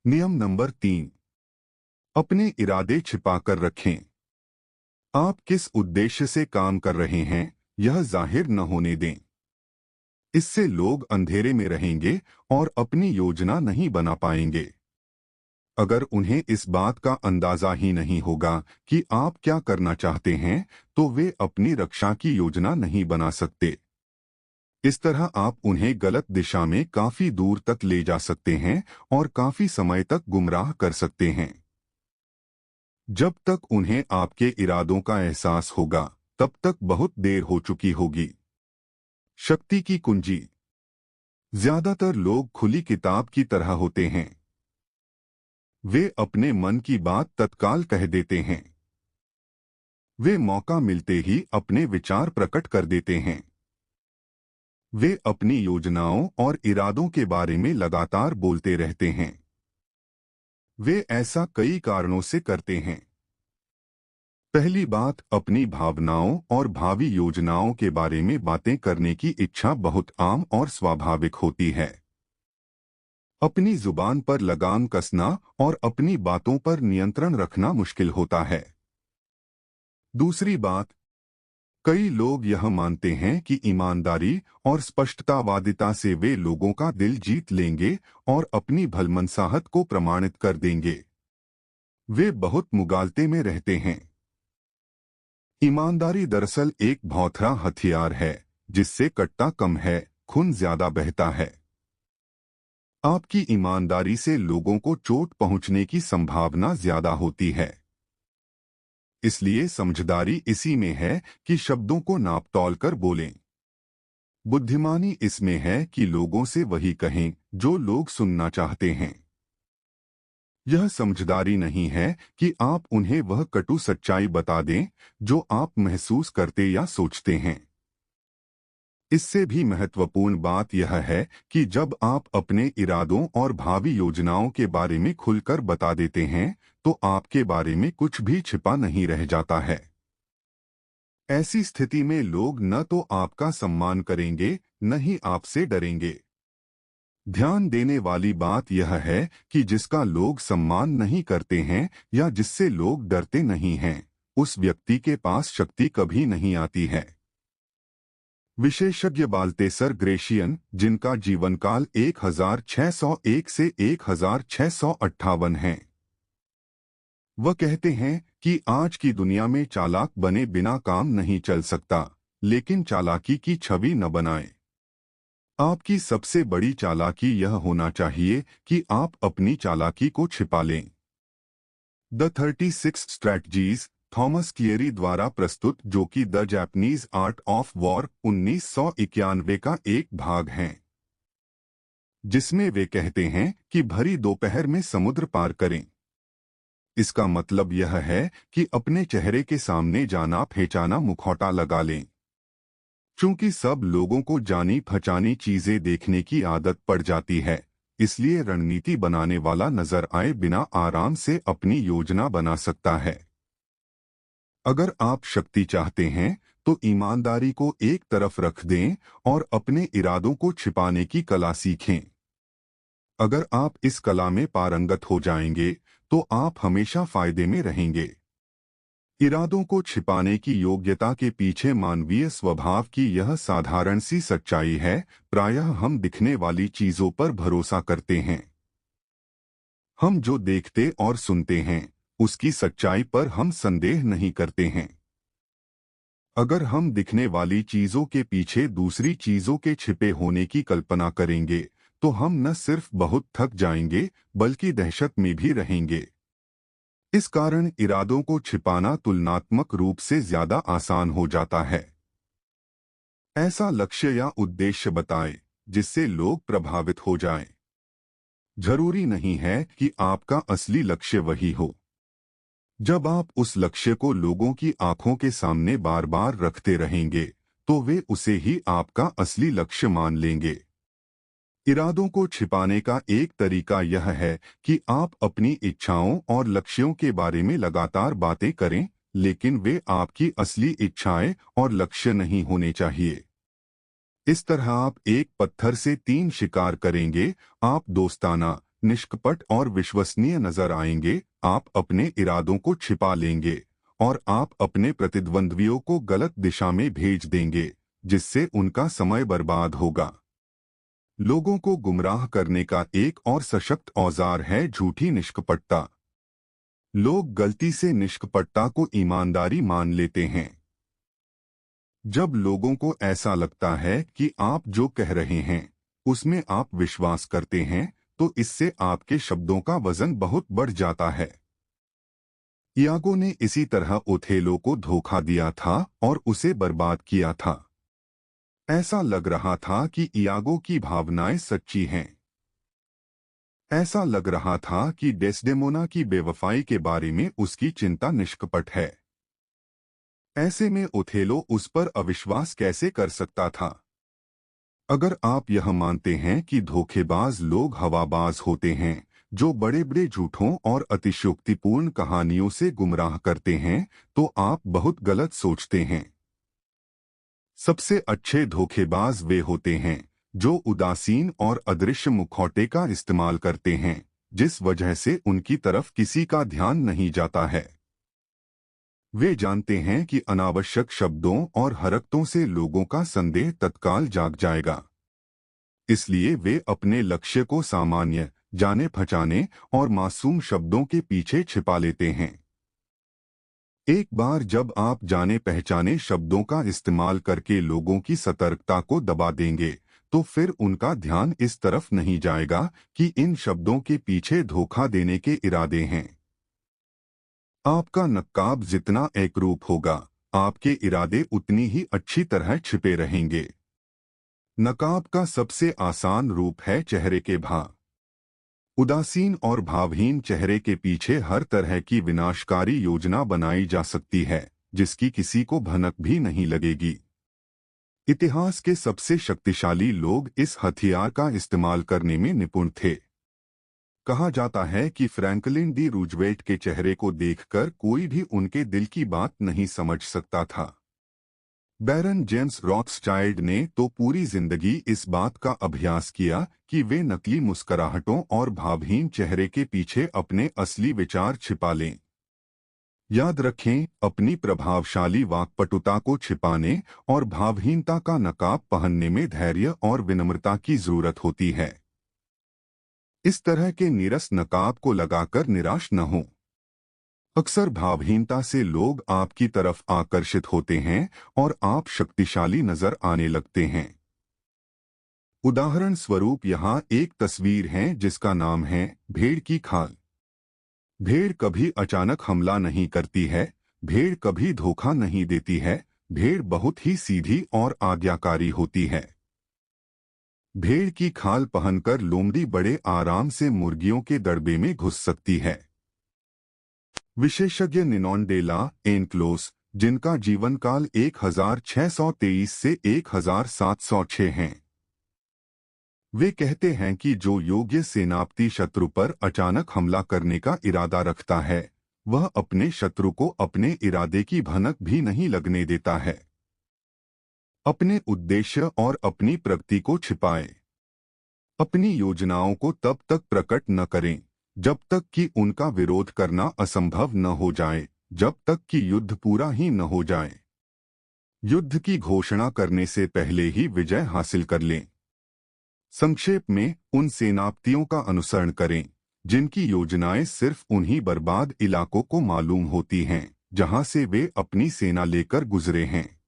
नियम नंबर 3, अपने इरादे छिपाकर रखें। आप किस उद्देश्य से काम कर रहे हैं, यह जाहिर न होने दें। इससे लोग अंधेरे में रहेंगे और अपनी योजना नहीं बना पाएंगे। अगर उन्हें इस बात का अंदाजा ही नहीं होगा कि आप क्या करना चाहते हैं, तो वे अपनी रक्षा की योजना नहीं बना सकते। इस तरह आप उन्हें गलत दिशा में काफी दूर तक ले जा सकते हैं और काफी समय तक गुमराह कर सकते हैं। जब तक उन्हें आपके इरादों का एहसास होगा, तब तक बहुत देर हो चुकी होगी। शक्ति की कुंजी। ज्यादातर लोग खुली किताब की तरह होते हैं। वे अपने मन की बात तत्काल कह देते हैं। वे मौका मिलते ही अपने विचार प्रकट कर देते हैं। वे अपनी योजनाओं और इरादों के बारे में लगातार बोलते रहते हैं। वे ऐसा कई कारणों से करते हैं। पहली बात, अपनी भावनाओं और भावी योजनाओं के बारे में बातें करने की इच्छा बहुत आम और स्वाभाविक होती है। अपनी जुबान पर लगाम कसना और अपनी बातों पर नियंत्रण रखना मुश्किल होता है। दूसरी बात, कई लोग यह मानते हैं कि ईमानदारी और स्पष्टतावादिता से वे लोगों का दिल जीत लेंगे और अपनी भलमनसाहत को प्रमाणित कर देंगे। वे बहुत मुगालते में रहते हैं। ईमानदारी दरअसल एक भौंथरा हथियार है, जिससे कट्टा कम है, खून ज्यादा बहता है। आपकी ईमानदारी से लोगों को चोट पहुंचने की संभावना ज्यादा होती है। इसलिए समझदारी इसी में है कि शब्दों को नाप-तौल कर बोलें। बुद्धिमानी इसमें है कि लोगों से वही कहें जो लोग सुनना चाहते हैं। यह समझदारी नहीं है कि आप उन्हें वह कटु सच्चाई बता दें जो आप महसूस करते या सोचते हैं। इससे भी महत्वपूर्ण बात यह है कि जब आप अपने इरादों और भावी योजनाओं के बारे में खुलकर बता देते हैं, तो आपके बारे में कुछ भी छिपा नहीं रह जाता है। ऐसी स्थिति में लोग न तो आपका सम्मान करेंगे, न ही आपसे डरेंगे। ध्यान देने वाली बात यह है कि जिसका लोग सम्मान नहीं करते हैं या जिससे लोग डरते नहीं हैं, उस व्यक्ति के पास शक्ति कभी नहीं आती है। विशेषज्ञ बाल्तेसर ग्रेशियन, जिनका जीवनकाल 1601 से 1658 है, वह कहते हैं कि आज की दुनिया में चालाक बने बिना काम नहीं चल सकता, लेकिन चालाकी की छवि न बनाएं। आपकी सबसे बड़ी चालाकी यह होना चाहिए कि आप अपनी चालाकी को छिपा लें। द 36 स्ट्रैटजीज, थॉमस कियरी द्वारा प्रस्तुत, जो कि the Japanese art of war 1991 का एक भाग है, जिसमें वे कहते हैं कि भरी दोपहर में समुद्र पार करें। इसका मतलब यह है कि अपने चेहरे के सामने जाना पहचाना मुखौटा लगा लें। चूंकि सब लोगों को जानी पहचानी चीजें देखने की आदत पड़ जाती है, इसलिए रणनीति बनाने वाला नजर आए बिना आराम से अपनी योजना बना सकता है। अगर आप शक्ति चाहते हैं, तो ईमानदारी को एक तरफ रख दें और अपने इरादों को छिपाने की कला सीखें। अगर आप इस कला में पारंगत हो जाएंगे, तो आप हमेशा फायदे में रहेंगे। इरादों को छिपाने की योग्यता के पीछे मानवीय स्वभाव की यह साधारण सी सच्चाई है, प्रायः हम दिखने वाली चीजों पर भरोसा करते हैं। हम जो देखते और सुनते हैं, उसकी सच्चाई पर हम संदेह नहीं करते हैं। अगर हम दिखने वाली चीजों के पीछे दूसरी चीजों के छिपे होने की कल्पना करेंगे, तो हम न सिर्फ बहुत थक जाएंगे, बल्कि दहशत में भी रहेंगे। इस कारण इरादों को छिपाना तुलनात्मक रूप से ज्यादा आसान हो जाता है। ऐसा लक्ष्य या उद्देश्य बताएं जिससे लोग प्रभावित हो जाएं। जरूरी नहीं है कि आपका असली लक्ष्य वही हो। जब आप उस लक्ष्य को लोगों की आंखों के सामने बार बार रखते रहेंगे, तो वे उसे ही आपका असली लक्ष्य मान लेंगे। इरादों को छिपाने का एक तरीका यह है कि आप अपनी इच्छाओं और लक्ष्यों के बारे में लगातार बातें करें, लेकिन वे आपकी असली इच्छाएं और लक्ष्य नहीं होने चाहिए। इस तरह आप एक पत्थर से 3 शिकार करेंगे। आप दोस्ताना, निष्कपट और विश्वसनीय नजर आएंगे। आप अपने इरादों को छिपा लेंगे और आप अपने प्रतिद्वंद्वियों को गलत दिशा में भेज देंगे, जिससे उनका समय बर्बाद होगा। लोगों को गुमराह करने का एक और सशक्त औजार है झूठी निष्कपटता। लोग गलती से निष्कपटता को ईमानदारी मान लेते हैं। जब लोगों को ऐसा लगता है कि आप जो कह रहे हैं उसमें आप विश्वास करते हैं, तो इससे आपके शब्दों का वजन बहुत बढ़ जाता है। इयागो ने इसी तरह ओथेलो को धोखा दिया था और उसे बर्बाद किया था। ऐसा लग रहा था कि इयागो की भावनाएं सच्ची हैं। ऐसा लग रहा था कि डेस्डेमोना की बेवफाई के बारे में उसकी चिंता निष्कपट है। ऐसे में ओथेलो उस पर अविश्वास कैसे कर सकता था? अगर आप यह मानते हैं कि धोखेबाज लोग हवाबाज होते हैं, जो बड़े बड़े झूठों और अतिशयोक्तिपूर्ण कहानियों से गुमराह करते हैं, तो आप बहुत गलत सोचते हैं। सबसे अच्छे धोखेबाज वे होते हैं जो उदासीन और अदृश्य मुखौटे का इस्तेमाल करते हैं, जिस वजह से उनकी तरफ किसी का ध्यान नहीं जाता है। वे जानते हैं कि अनावश्यक शब्दों और हरकतों से लोगों का संदेह तत्काल जाग जाएगा। इसलिए वे अपने लक्ष्य को सामान्य, जाने पहचाने और मासूम शब्दों के पीछे छिपा लेते हैं। एक बार जब आप जाने पहचाने शब्दों का इस्तेमाल करके लोगों की सतर्कता को दबा देंगे, तो फिर उनका ध्यान इस तरफ नहीं जाएगा कि इन शब्दों के पीछे धोखा देने के इरादे हैं। आपका नकाब जितना एकरूप होगा, आपके इरादे उतनी ही अच्छी तरह छिपे रहेंगे। नकाब का सबसे आसान रूप है चेहरे के भाव। उदासीन और भावहीन चेहरे के पीछे हर तरह की विनाशकारी योजना बनाई जा सकती है, जिसकी किसी को भनक भी नहीं लगेगी। इतिहास के सबसे शक्तिशाली लोग इस हथियार का इस्तेमाल करने में निपुण थे। कहा जाता है कि फ्रैंकलिन डी रूजवेल्ट के चेहरे को देखकर कोई भी उनके दिल की बात नहीं समझ सकता था। बैरन जेम्स रॉथस्चाइल्ड ने तो पूरी जिंदगी इस बात का अभ्यास किया कि वे नकली मुस्कुराहटों और भावहीन चेहरे के पीछे अपने असली विचार छिपा लें। याद रखें, अपनी प्रभावशाली वाक्पटुता को छिपाने और भावहीनता का नकाब पहनने में धैर्य और विनम्रता की जरूरत होती है। इस तरह के नीरस नकाब को लगाकर निराश न हो। अक्सर भावहीनता से लोग आपकी तरफ आकर्षित होते हैं और आप शक्तिशाली नजर आने लगते हैं। उदाहरण स्वरूप यहाँ एक तस्वीर है जिसका नाम है भेड़ की खाल। भेड़ कभी अचानक हमला नहीं करती है, भेड़ कभी धोखा नहीं देती है, भेड़ बहुत ही सीधी और आज्ञाकारी होती है। भेड़ की खाल पहनकर लोमड़ी बड़े आराम से मुर्गियों के दड़बे में घुस सकती है। विशेषज्ञ निनोंडेला एनक्लोस, जिनका जीवन काल 1623 से 1706 हैं, वे कहते हैं कि जो योग्य सेनापति शत्रु पर अचानक हमला करने का इरादा रखता है, वह अपने शत्रु को अपने इरादे की भनक भी नहीं लगने देता है। अपने उद्देश्य और अपनी प्रगति को छिपाएं। अपनी योजनाओं को तब तक प्रकट न करें जब तक कि उनका विरोध करना असंभव न हो जाए, जब तक कि युद्ध पूरा ही न हो जाए। युद्ध की घोषणा करने से पहले ही विजय हासिल कर लें। संक्षेप में, उन सेनापतियों का अनुसरण करें जिनकी योजनाएं सिर्फ उन्हीं बर्बाद इलाकों को मालूम होती हैं जहां से वे अपनी सेना लेकर गुजरे हैं।